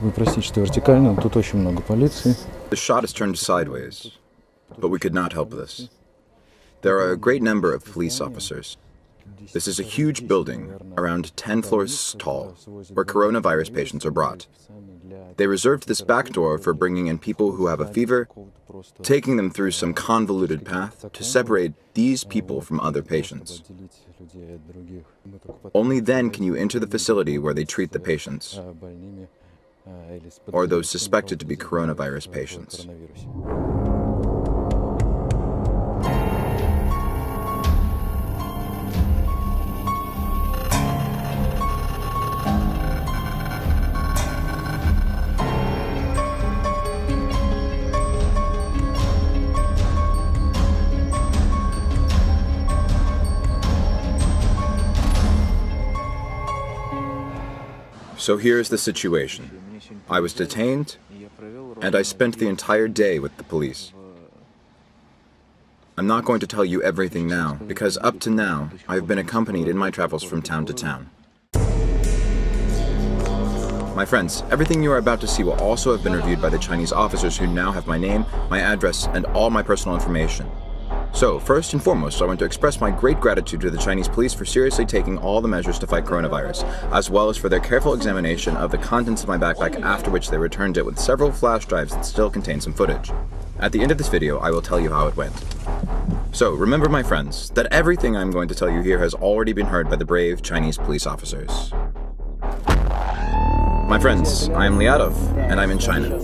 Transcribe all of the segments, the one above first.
Вы простите, что вертикально, но тут очень много полиции. The shot is turned sideways, but we could not help this. There are a great number of police officers. This is a huge building, around 10 floors tall, where coronavirus patients are brought. They reserved this back door for bringing in people who have a fever, taking them through some convoluted path to separate these people from other patients. Only then can you enter the facility where they treat the patients, or those suspected to be coronavirus patients. So here's the situation. I was detained, and I spent the entire day with the police. I'm not going to tell you everything now, because up to now, I've been accompanied in my travels from town to town. My friends, everything you are about to see will also have been reviewed by the Chinese officers who now have my name, my address, and all my personal information. So, first and foremost, I want to express my great gratitude to the Chinese police for seriously taking all the measures to fight coronavirus, as well as for their careful examination of the contents of my backpack, after which they returned it with several flash drives that still contain some footage. At the end of this video, I will tell you how it went. So, remember my friends, that everything I'm going to tell you here has already been heard by the brave Chinese police officers. My friends, I am Liadov, and I'm in China.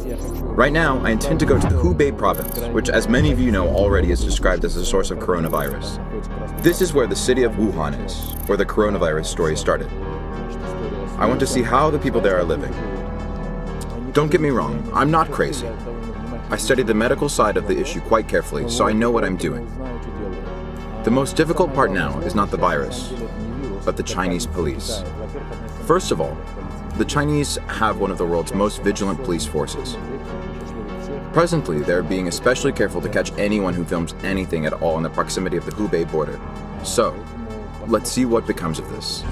Right now, I intend to go to the Hubei province, which as many of you know already is described as the source of coronavirus. This is where the city of Wuhan is, where the coronavirus story started. I want to see how the people there are living. Don't get me wrong, I'm not crazy. I studied the medical side of the issue quite carefully, so I know what I'm doing. The most difficult part now is not the virus, but the Chinese police. First of all, the Chinese have one of the world's most vigilant police forces. Presently, they're being especially careful to catch anyone who films anything at all in the proximity of the Hubei border. So, let's see what becomes of this.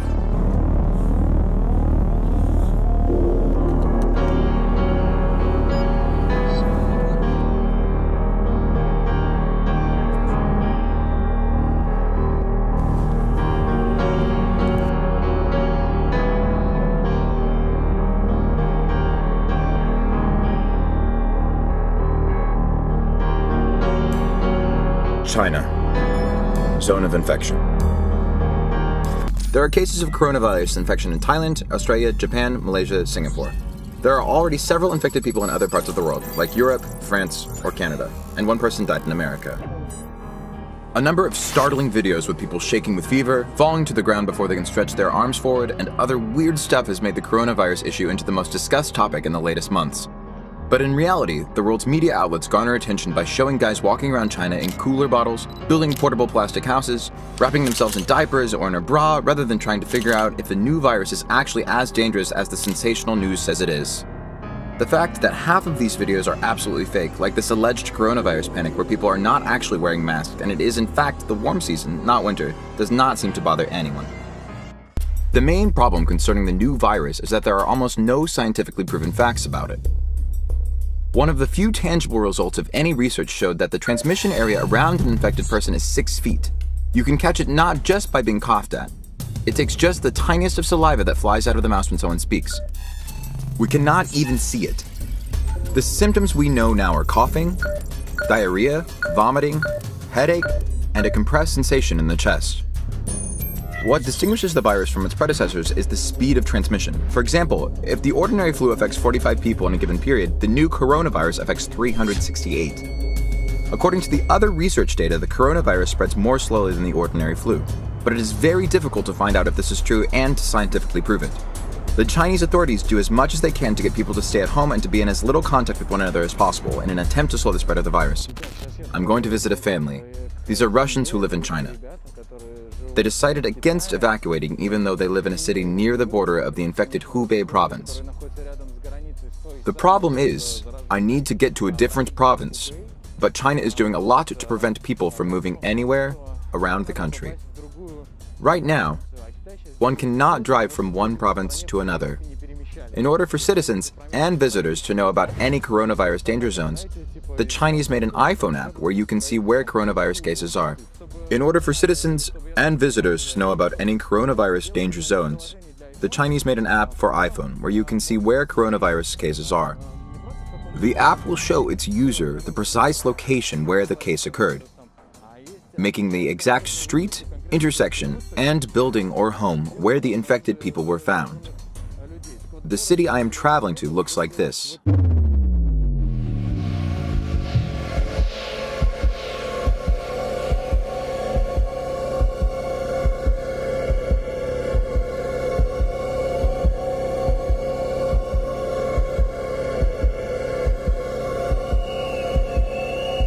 China. Zone of infection. There are cases of coronavirus infection in Thailand, Australia, Japan, Malaysia, Singapore. There are already several infected people in other parts of the world, like Europe, France, or Canada, and one person died in America. A number of startling videos with people shaking with fever, falling to the ground before they can stretch their arms forward, and other weird stuff has made the coronavirus issue into the most discussed topic in the latest months. But in reality, the world's media outlets garner attention by showing guys walking around China in cooler bottles, building portable plastic houses, wrapping themselves in diapers or in a bra, rather than trying to figure out if the new virus is actually as dangerous as the sensational news says it is. The fact that half of these videos are absolutely fake, like this alleged coronavirus panic where people are not actually wearing masks and it is in fact the warm season, not winter, does not seem to bother anyone. The main problem concerning the new virus is that there are almost no scientifically proven facts about it. One of the few tangible results of any research showed that the transmission area around an infected person is 6 feet. You can catch it not just by being coughed at. It takes just the tiniest of saliva that flies out of the mouth when someone speaks. We cannot even see it. The symptoms we know now are coughing, diarrhea, vomiting, headache, and a compressed sensation in the chest. What distinguishes the virus from its predecessors is the speed of transmission. For example, if the ordinary flu affects 45 people in a given period, the new coronavirus affects 368. According to the other research data, the coronavirus spreads more slowly than the ordinary flu. But it is very difficult to find out if this is true and to scientifically prove it. The Chinese authorities do as much as they can to get people to stay at home and to be in as little contact with one another as possible in an attempt to slow the spread of the virus. I'm going to visit a family. These are Russians who live in China. They decided against evacuating even though they live in a city near the border of the infected Hubei province. The problem is, I need to get to a different province, but China is doing a lot to prevent people from moving anywhere around the country. Right now, one cannot drive from one province to another In order for citizens and visitors to know about any coronavirus danger zones, the Chinese made an iPhone app where you can see where coronavirus cases are. In order for citizens and visitors to know about any coronavirus danger zones, the Chinese made an app for iPhone where you can see where coronavirus cases are. The app will show its user the precise location where the case occurred, making the exact street, intersection, and building or home where the infected people were found. The city I am traveling to looks like this.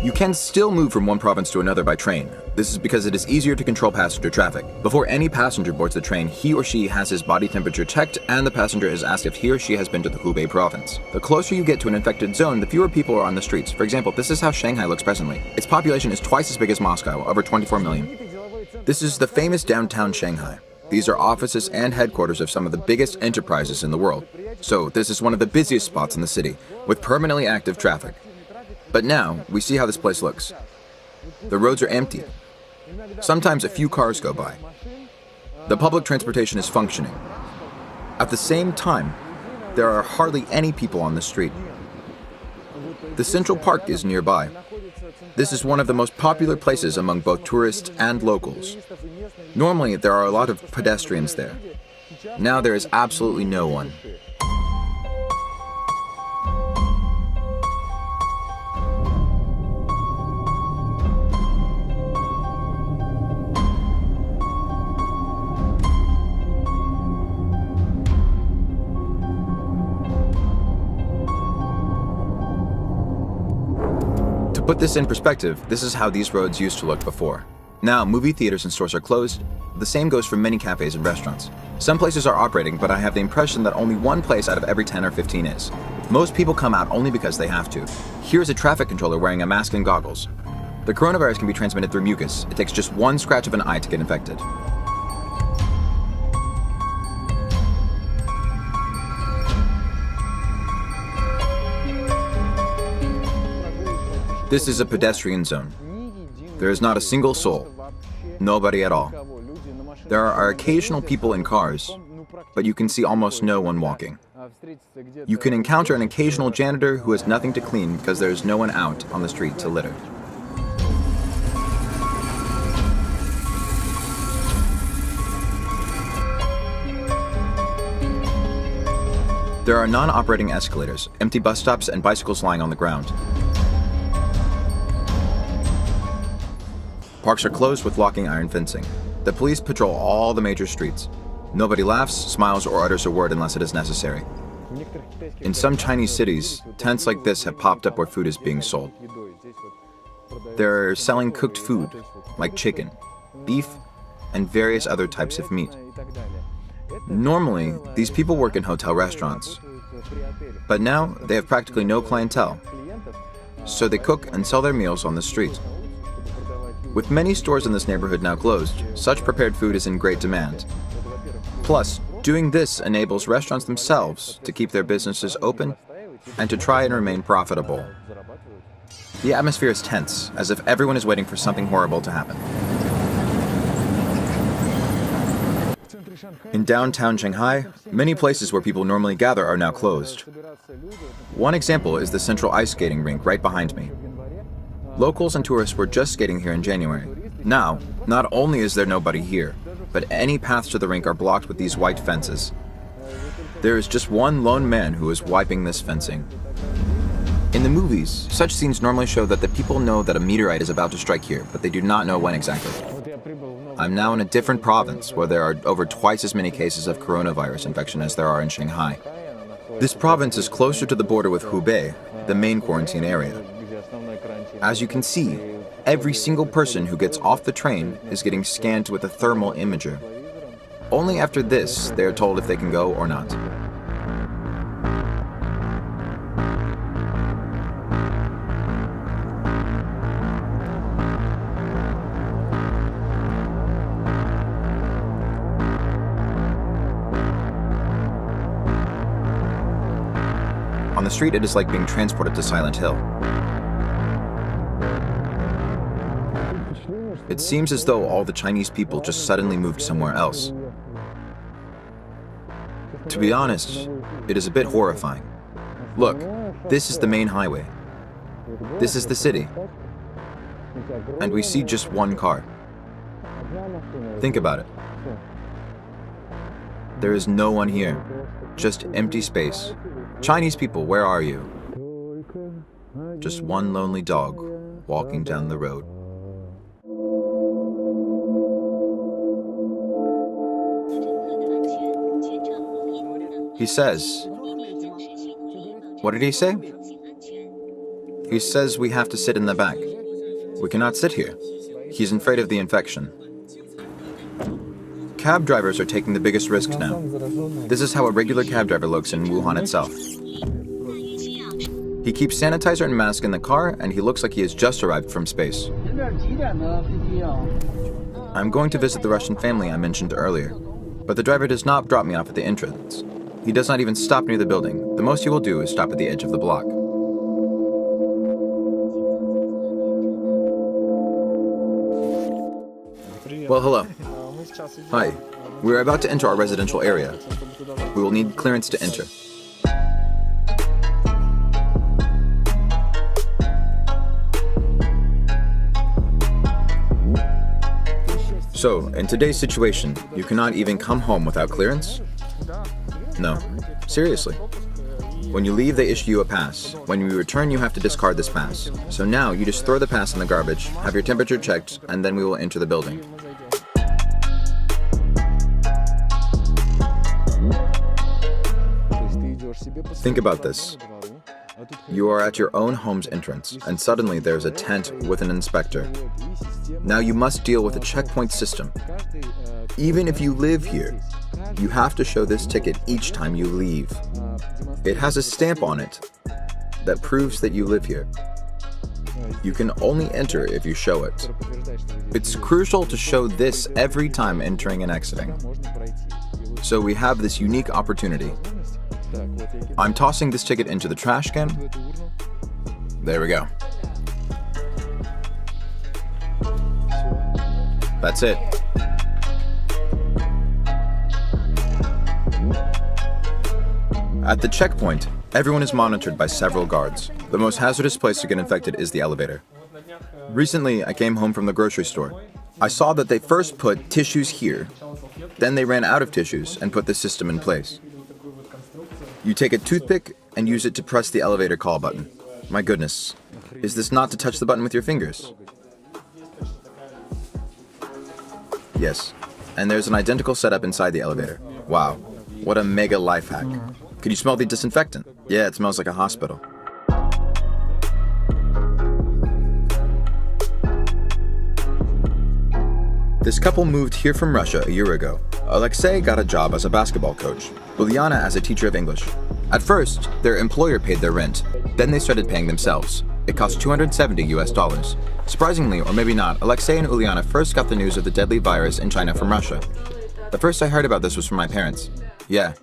You can still move from one province to another by train. This is because it is easier to control passenger traffic. Before any passenger boards the train, he or she has his body temperature checked, and the passenger is asked if he or she has been to the Hubei province. The closer you get to an infected zone, the fewer people are on the streets. For example, this is how Shanghai looks presently. Its population is twice as big as Moscow, over 24 million. This is the famous downtown Shanghai. These are offices and headquarters of some of the biggest enterprises in the world. So this is one of the busiest spots in the city, with permanently active traffic. But now, we see how this place looks. The roads are empty. Sometimes a few cars go by. The public transportation is functioning. At the same time, there are hardly any people on the street. The Central Park is nearby. This is one of the most popular places among both tourists and locals. Normally, there are a lot of pedestrians there. Now there is absolutely no one. To put this in perspective, this is how these roads used to look before. Now, movie theaters and stores are closed. The same goes for many cafes and restaurants. Some places are operating, but I have the impression that only one place out of every 10 or 15 is. Most people come out only because they have to. Here's a traffic controller wearing a mask and goggles. The coronavirus can be transmitted through mucus. It takes just one scratch of an eye to get infected. This is a pedestrian zone. There is not a single soul. Nobody at all. There are occasional people in cars, but you can see almost no one walking. You can encounter an occasional janitor who has nothing to clean because there is no one out on the street to litter. There are non-operating escalators, empty bus stops, and bicycles lying on the ground. Parks are closed with locking iron fencing. The police patrol all the major streets. Nobody laughs, smiles, or utters a word unless it is necessary. In some Chinese cities, tents like this have popped up where food is being sold. They're selling cooked food, like chicken, beef, and various other types of meat. Normally, these people work in hotel restaurants, but now they have practically no clientele, so they cook and sell their meals on the street. With many stores in this neighborhood now closed, such prepared food is in great demand. Plus, doing this enables restaurants themselves to keep their businesses open and to try and remain profitable. The atmosphere is tense, as if everyone is waiting for something horrible to happen. In downtown Shanghai, many places where people normally gather are now closed. One example is the central ice skating rink right behind me. Locals and tourists were just skating here in January. Now, not only is there nobody here, but any paths to the rink are blocked with these white fences. There is just one lone man who is wiping this fencing. In the movies, such scenes normally show that the people know that a meteorite is about to strike here, but they do not know when exactly. I'm now in a different province where there are over twice as many cases of coronavirus infection as there are in Shanghai. This province is closer to the border with Hubei, the main quarantine area. As you can see, every single person who gets off the train is getting scanned with a thermal imager. Only after this, they are told if they can go or not. On the street, it is like being transported to Silent Hill. It seems as though all the Chinese people just suddenly moved somewhere else. To be honest, it is a bit horrifying. Look, this is the main highway. This is the city. And we see just one car. Think about it. There is no one here, just empty space. Chinese people, where are you? Just one lonely dog walking down the road. He says, what did he say? He says we have to sit in the back. We cannot sit here. He's afraid of the infection. Cab drivers are taking the biggest risks now. This is how a regular cab driver looks in Wuhan itself. He keeps sanitizer and mask in the car, and he looks like he has just arrived from space. I'm going to visit the Russian family I mentioned earlier, but the driver does not drop me off at the entrance. He does not even stop near the building. The most he will do is stop at the edge of the block. Well, hello. Hi. We are about to enter our residential area. We will need clearance to enter. So, in today's situation, you cannot even come home without clearance? No. Seriously. When you leave, they issue you a pass. When you return, you have to discard this pass. So now, you just throw the pass in the garbage, have your temperature checked, and then we will enter the building. Think about this. You are at your own home's entrance, and suddenly there's a tent with an inspector. Now you must deal with a checkpoint system. Even if you live here, you have to show this ticket each time you leave. It has a stamp on it that proves that you live here. You can only enter if you show it. It's crucial to show this every time entering and exiting. So we have this unique opportunity. I'm tossing this ticket into the trash can. There we go. That's it. At the checkpoint, everyone is monitored by several guards. The most hazardous place to get infected is the elevator. Recently, I came home from the grocery store. I saw that they first put tissues here, then they ran out of tissues and put the system in place. You take a toothpick and use it to press the elevator call button. My goodness, is this not to touch the button with your fingers? Yes, and there's an identical setup inside the elevator. Wow, what a mega life hack. Could you smell the disinfectant? Yeah, it smells like a hospital. This couple moved here from Russia a year ago. Alexei got a job as a basketball coach, Uliana as a teacher of English. At first, their employer paid their rent. Then they started paying themselves. It cost $270 US. Surprisingly, or maybe not, Alexei and Uliana first got the news of the deadly virus in China from Russia. The first I heard about this was from my parents. Yeah.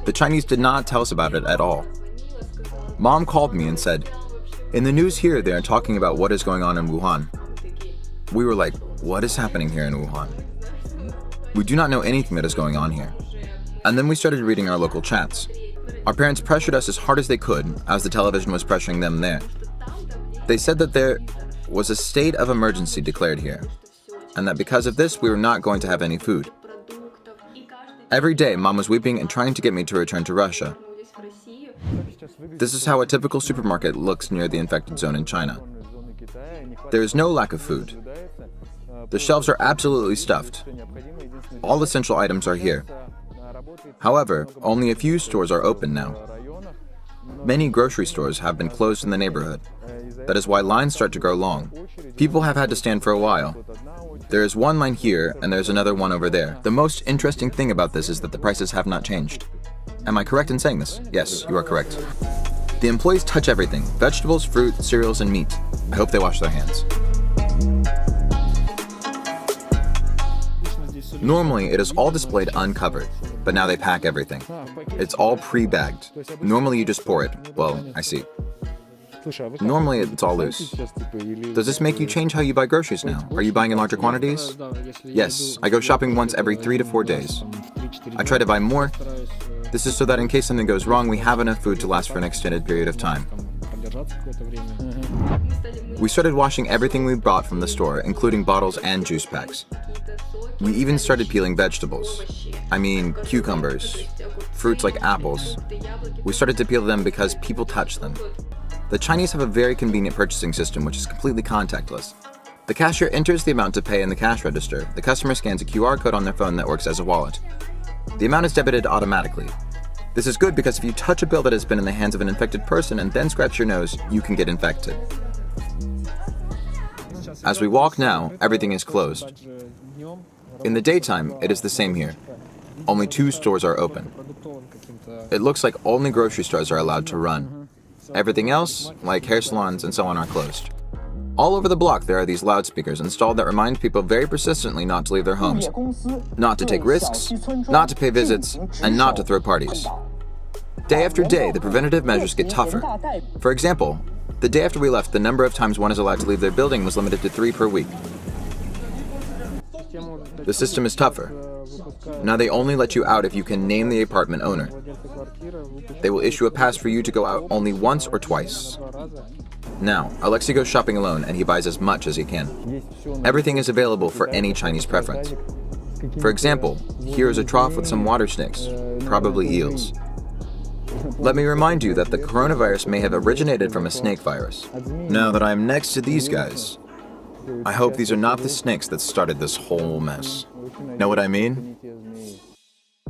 The Chinese did not tell us about it at all. Mom called me and said, "In the news here, they are talking about what is going on in Wuhan." We were like, what is happening here in Wuhan? We do not know anything that is going on here. And then we started reading our local chats. Our parents pressured us as hard as they could, as the television was pressuring them there. They said that there was a state of emergency declared here, and that because of this, we were not going to have any food. Every day, Mom was weeping and trying to get me to return to Russia. This is how a typical supermarket looks near the infected zone in China. There is no lack of food. The shelves are absolutely stuffed. All essential items are here. However, only a few stores are open now. Many grocery stores have been closed in the neighborhood. That is why lines start to grow long. People have had to stand for a while. There is one line here, and there's another one over there. The most interesting thing about this is that the prices have not changed. Am I correct in saying this? Yes, you are correct. The employees touch everything: vegetables, fruit, cereals, and meat. I hope they wash their hands. Normally, it is all displayed uncovered, but now they pack everything. It's all pre-bagged. Normally, you just pour it. Well, I see. Normally, it's all loose. Does this make you change how you buy groceries now? Are you buying in larger quantities? Yes, I go shopping once every 3 to 4 days. I try to buy more. This is so that in case something goes wrong, we have enough food to last for an extended period of time. We started washing everything we bought from the store, including bottles and juice packs. We even started peeling vegetables. I mean, cucumbers, fruits like apples. We started to peel them because people touch them. The Chinese have a very convenient purchasing system which is completely contactless. The cashier enters the amount to pay in the cash register. The customer scans a QR code on their phone that works as a wallet. The amount is debited automatically. This is good because if you touch a bill that has been in the hands of an infected person and then scratch your nose, you can get infected. As we walk now, everything is closed. In the daytime, it is the same here. Only 2 stores are open. It looks like only grocery stores are allowed to run. Everything else, like hair salons and so on, are closed. All over the block there are these loudspeakers installed that remind people very persistently not to leave their homes, not to take risks, not to pay visits, and not to throw parties. Day after day, the preventative measures get tougher. For example, the day after we left, the number of times one is allowed to leave their building was limited to 3 per week. The system is tougher. Now they only let you out if you can name the apartment owner. They will issue a pass for you to go out only once or twice. Now, Alexei goes shopping alone and he buys as much as he can. Everything is available for any Chinese preference. For example, here is a trough with some water snakes, probably eels. Let me remind you that the coronavirus may have originated from a snake virus. Now that I am next to these guys, I hope these are not the snakes that started this whole mess. Know what I mean?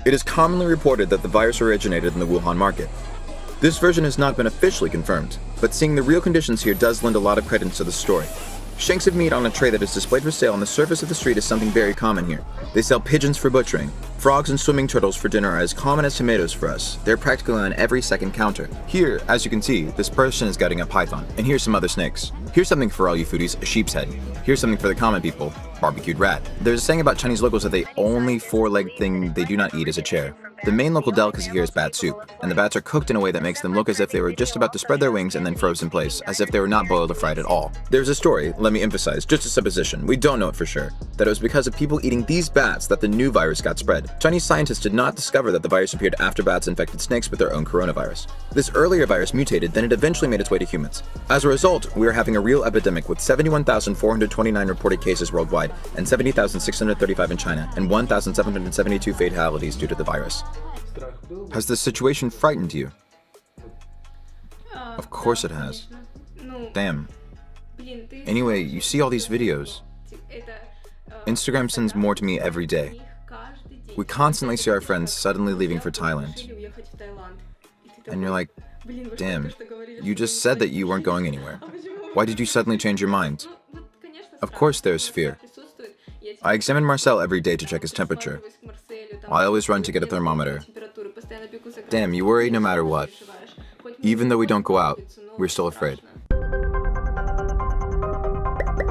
It is commonly reported that the virus originated in the Wuhan market. This version has not been officially confirmed, but seeing the real conditions here does lend a lot of credence to the story. Shanks of meat on a tray that is displayed for sale on the surface of the street is something very common here. They sell pigeons for butchering. Frogs and swimming turtles for dinner are as common as tomatoes for us. They're practically on every second counter. Here, as you can see, this person is gutting a python. And here's some other snakes. Here's something for all you foodies, a sheep's head. Here's something for the common people, barbecued rat. There's a saying about Chinese locals that the only 4-legged thing they do not eat is a chair. The main local delicacy here is bat soup, and the bats are cooked in a way that makes them look as if they were just about to spread their wings and then froze in place, as if they were not boiled or fried at all. There's a story, let me emphasize, just a supposition, we don't know it for sure, that it was because of people eating these bats that the new virus got spread. Chinese scientists did not discover that the virus appeared after bats infected snakes with their own coronavirus. This earlier virus mutated, then it eventually made its way to humans. As a result, we are having a real epidemic with 71,429 reported cases worldwide, and 70,635 in China, and 1,772 fatalities due to the virus. Has this situation frightened you? Of course it has. Damn. Anyway, you see all these videos. Instagram sends more to me every day. We constantly see our friends suddenly leaving for Thailand. And you're like, damn, you just said that you weren't going anywhere. Why did you suddenly change your mind? Of course there's fear. I examine Marcel every day to check his temperature. I always run to get a thermometer. Damn, you worry no matter what. Even though we don't go out, we're still afraid.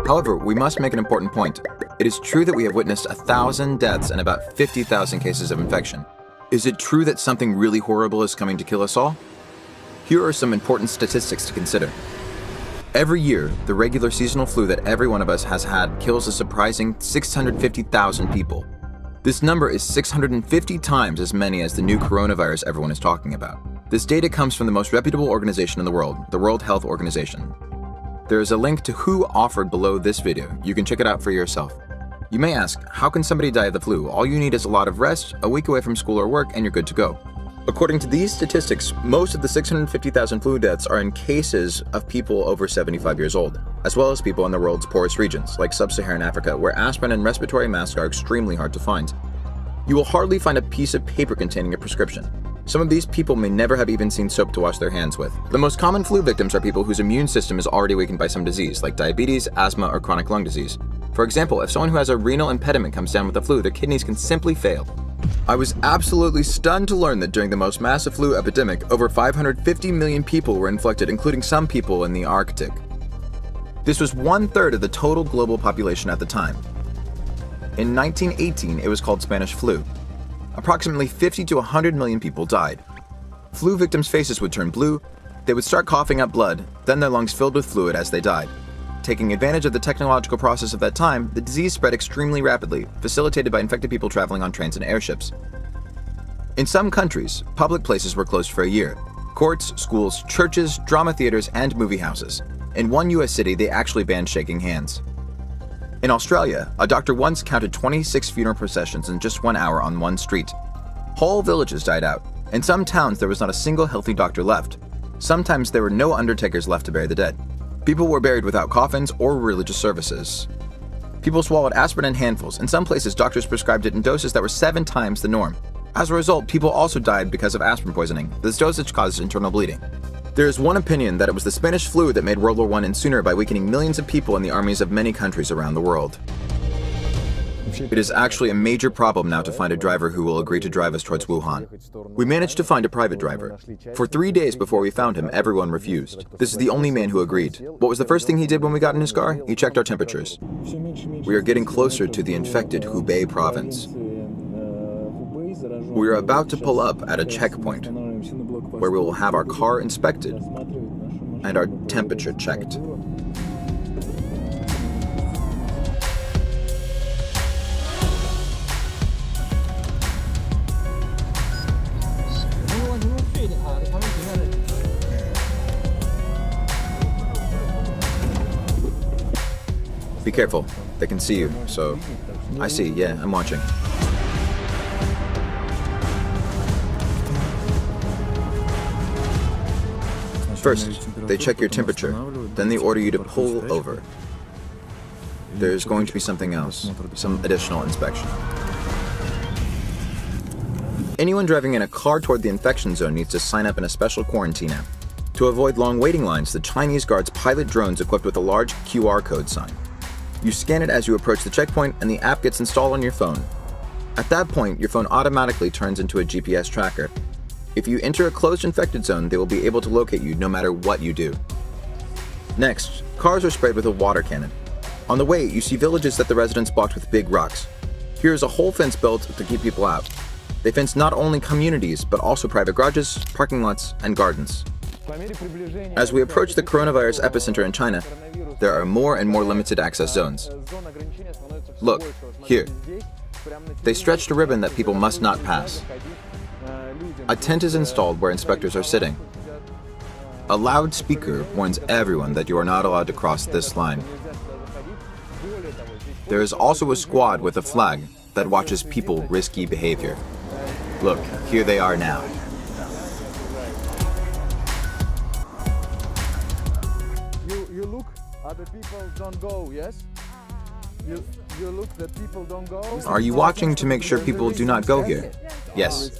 However, we must make an important point. It is true that we have witnessed 1,000 deaths and about 50,000 cases of infection. Is it true that something really horrible is coming to kill us all? Here are some important statistics to consider. Every year, the regular seasonal flu that every one of us has had kills a surprising 650,000 people. This number is 650 times as many as the new coronavirus everyone is talking about. This data comes from the most reputable organization in the World Health Organization. There is a link to WHO offered below this video. You can check it out for yourself. You may ask, how can somebody die of the flu? All you need is a lot of rest, a week away from school or work, and you're good to go. According to these statistics, most of the 650,000 flu deaths are in cases of people over 75 years old, as well as people in the world's poorest regions, like sub-Saharan Africa, where aspirin and respiratory masks are extremely hard to find. You will hardly find a piece of paper containing a prescription. Some of these people may never have even seen soap to wash their hands with. The most common flu victims are people whose immune system is already weakened by some disease, like diabetes, asthma, or chronic lung disease. For example, if someone who has a renal impediment comes down with the flu, their kidneys can simply fail. I was absolutely stunned to learn that during the most massive flu epidemic, over 550 million people were infected, including some people in the Arctic. This was 1/3 of the total global population at the time. In 1918, it was called Spanish flu. Approximately 50 to 100 million people died. Flu victims' faces would turn blue, they would start coughing up blood, then their lungs filled with fluid as they died. Taking advantage of the technological process of that time, the disease spread extremely rapidly, facilitated by infected people traveling on trains and airships. In some countries, public places were closed for a year. Courts, schools, churches, drama theaters, and movie houses. In one US city, they actually banned shaking hands. In Australia, a doctor once counted 26 funeral processions in just 1 hour on one street. Whole villages died out. In some towns, there was not a single healthy doctor left. Sometimes there were no undertakers left to bury the dead. People were buried without coffins or religious services. People swallowed aspirin in handfuls. In some places, doctors prescribed it in doses that were 7 times the norm. As a result, people also died because of aspirin poisoning. This dosage caused internal bleeding. There is one opinion that it was the Spanish flu that made World War I end sooner by weakening millions of people in the armies of many countries around the world. It is actually a major problem now to find a driver who will agree to drive us towards Wuhan. We managed to find a private driver. For 3 days before we found him, everyone refused. This is the only man who agreed. What was the first thing he did when we got in his car? He checked our temperatures. We are getting closer to the infected Hubei province. We are about to pull up at a checkpoint, where we will have our car inspected and our temperature checked. Be careful, they can see you, so... I see, yeah, I'm watching. First, they check your temperature, then they order you to pull over. There's going to be something else, some additional inspection. Anyone driving in a car toward the infection zone needs to sign up in a special quarantine app. To avoid long waiting lines, the Chinese guards pilot drones equipped with a large QR code sign. You scan it as you approach the checkpoint and the app gets installed on your phone. At that point, your phone automatically turns into a GPS tracker. If you enter a closed infected zone, they will be able to locate you no matter what you do. Next, cars are sprayed with a water cannon. On the way, you see villages that the residents blocked with big rocks. Here is a whole fence built to keep people out. They fence not only communities, but also private garages, parking lots, and gardens. As we approach the coronavirus epicenter in China, there are more and more limited access zones. Look, here. They stretched a ribbon that people must not pass. A tent is installed where inspectors are sitting. A loudspeaker warns everyone that you are not allowed to cross this line. There is also a squad with a flag that watches people risky behavior. Look, here they are now. You look at the people don't go, yes? You look that people don't go. Are you watching to make sure people do not go here? Yes.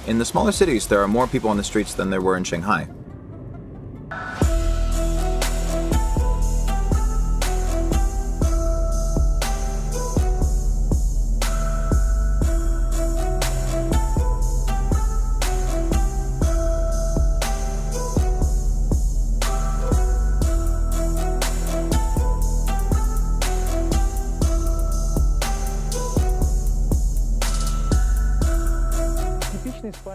In the smaller cities, there are more people on the streets than there were in Shanghai.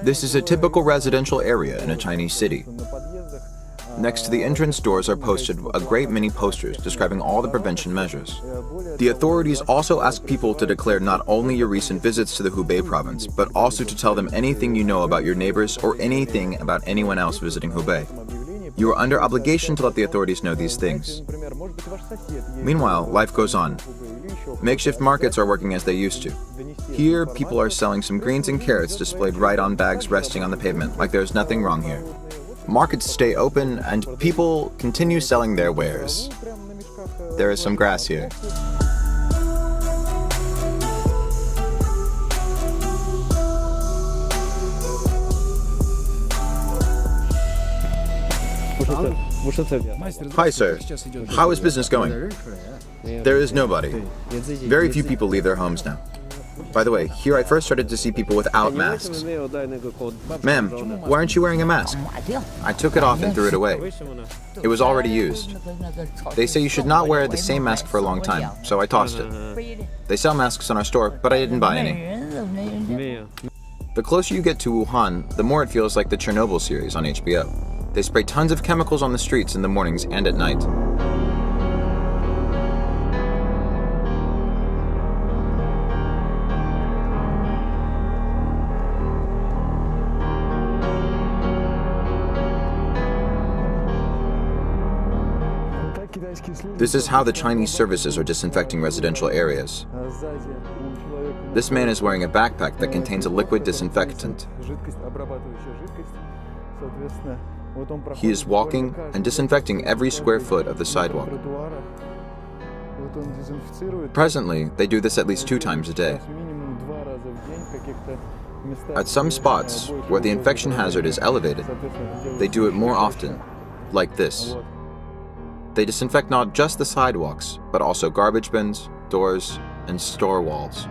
This is a typical residential area in a Chinese city. Next to the entrance doors are posted a great many posters describing all the prevention measures. The authorities also ask people to declare not only your recent visits to the Hubei province, but also to tell them anything you know about your neighbors or anything about anyone else visiting Hubei. You are under obligation to let the authorities know these things. Meanwhile, life goes on. Makeshift markets are working as they used to. Here, people are selling some greens and carrots displayed right on bags resting on the pavement, like there's nothing wrong here. Markets stay open, and people continue selling their wares. There is some grass here. Hi, sir. How is business going? There is nobody. Very few people leave their homes now. By the way, here I first started to see people without masks. Ma'am, why aren't you wearing a mask? I took it off and threw it away. It was already used. They say you should not wear the same mask for a long time, so I tossed it. They sell masks in our store, but I didn't buy any. The closer you get to Wuhan, the more it feels like the Chernobyl series on HBO. They spray tons of chemicals on the streets in the mornings and at night. This is how the Chinese services are disinfecting residential areas. This man is wearing a backpack that contains a liquid disinfectant. He is walking and disinfecting every square foot of the sidewalk. Presently, they do this at least 2 times a day. At some spots, where the infection hazard is elevated, they do it more often, like this. They disinfect not just the sidewalks, but also garbage bins, doors, and store walls.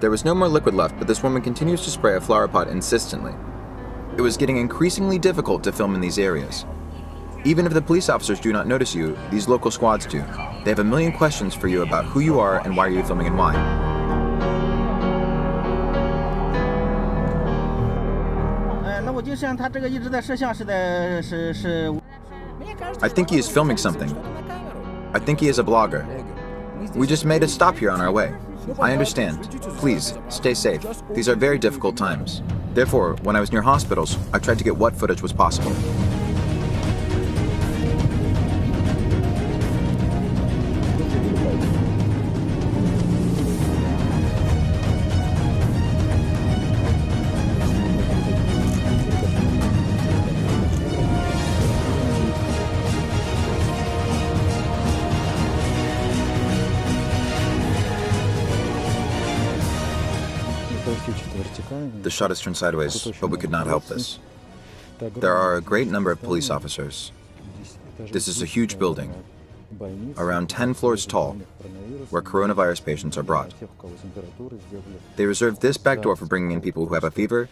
There was no more liquid left, but this woman continues to spray a flower pot insistently. It was getting increasingly difficult to film in these areas. Even if the police officers do not notice you, these local squads do. They have a million questions for you about who you are and why you're filming and why. I think he is filming something. I think he is a blogger. We just made a stop here on our way. I understand. Please, stay safe. These are very difficult times. Therefore, when I was near hospitals, I tried to get what footage was possible. The shot is turned sideways, but we could not help this. There are a great number of police officers. This is a huge building, around 10 floors tall, where coronavirus patients are brought. They reserve this back door for bringing in people who have a fever,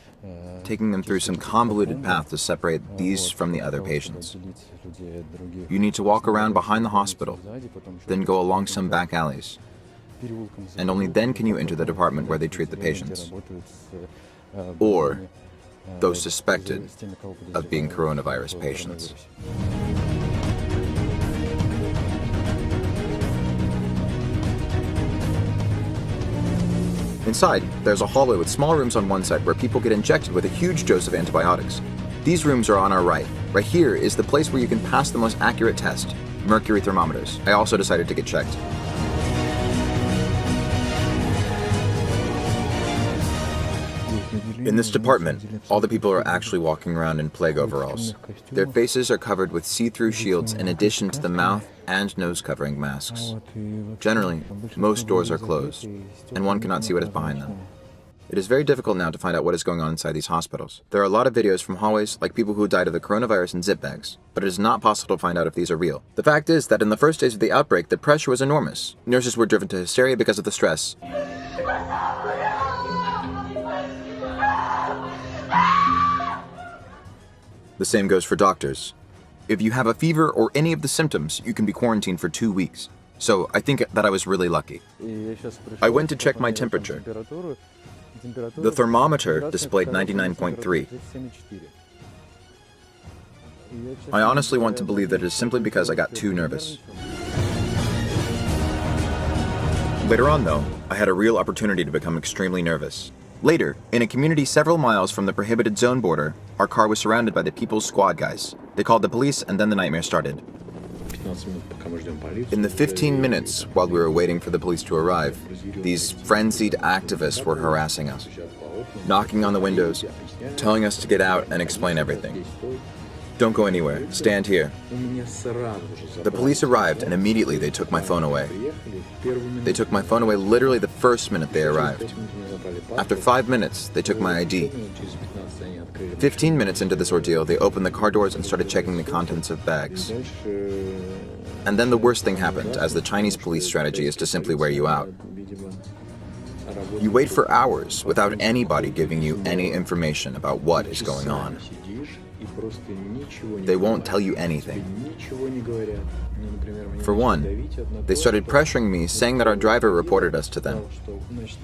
taking them through some convoluted path to separate these from the other patients. You need to walk around behind the hospital, then go along some back alleys, and only then can you enter the department where they treat the patients, or those suspected of being coronavirus patients. Inside, there's a hallway with small rooms on one side where people get injected with a huge dose of antibiotics. These rooms are on our right. Right here is the place where you can pass the most accurate test, mercury thermometers. I also decided to get checked. In this department, all the people are actually walking around in plague overalls. Their faces are covered with see-through shields in addition to the mouth and nose covering masks. Generally, most doors are closed, and one cannot see what is behind them. It is very difficult now to find out what is going on inside these hospitals. There are a lot of videos from hallways, like people who died of the coronavirus in zip bags, but it is not possible to find out if these are real. The fact is that in the first days of the outbreak, the pressure was enormous. Nurses were driven to hysteria because of the stress. The same goes for doctors. If you have a fever or any of the symptoms, you can be quarantined for 2 weeks. So I think that I was really lucky. I went to check my temperature. The thermometer displayed 99.3. I honestly want to believe that it is simply because I got too nervous. Later on, though, I had a real opportunity to become extremely nervous. Later, in a community several miles from the prohibited zone border, our car was surrounded by the People's Squad guys. They called the police, and then the nightmare started. In the 15 minutes while we were waiting for the police to arrive, these frenzied activists were harassing us, knocking on the windows, telling us to get out and explain everything. Don't go anywhere, stand here. The police arrived and immediately they took my phone away. They took my phone away literally the first minute they arrived. After 5 minutes, they took my ID. 15 minutes into this ordeal, they opened the car doors and started checking the contents of bags. And then the worst thing happened, as the Chinese police strategy is to simply wear you out. You wait for hours without anybody giving you any information about what is going on. They won't tell you anything. For one, they started pressuring me, saying that our driver reported us to them.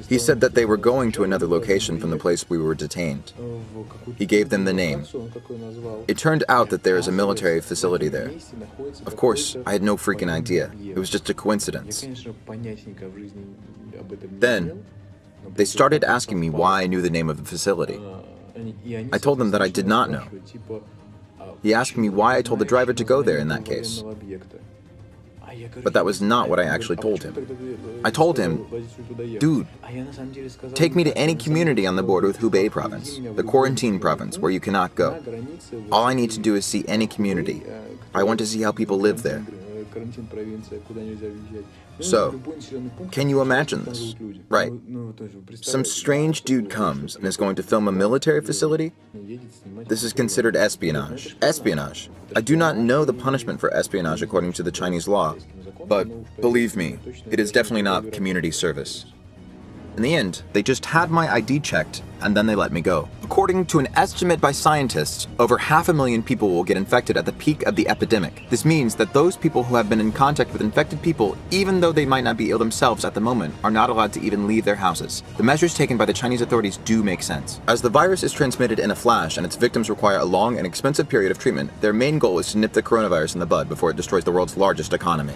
He said that they were going to another location from the place we were detained. He gave them the name. It turned out that there is a military facility there. Of course, I had no freaking idea. It was just a coincidence. Then, they started asking me why I knew the name of the facility. I told them that I did not know. He asked me why I told the driver to go there in that case. But that was not what I actually told him. I told him, dude, take me to any community on the border with Hubei province, the quarantine province where you cannot go. All I need to do is see any community. I want to see how people live there. So, can you imagine this? Right. Some strange dude comes and is going to film a military facility? This is considered espionage. Espionage. I do not know the punishment for espionage according to the Chinese law, but believe me, it is definitely not community service. In the end, they just had my ID checked, and then they let me go. According to an estimate by scientists, over 500,000 people will get infected at the peak of the epidemic. This means that those people who have been in contact with infected people, even though they might not be ill themselves at the moment, are not allowed to even leave their houses. The measures taken by the Chinese authorities do make sense. As the virus is transmitted in a flash and its victims require a long and expensive period of treatment, their main goal is to nip the coronavirus in the bud before it destroys the world's largest economy.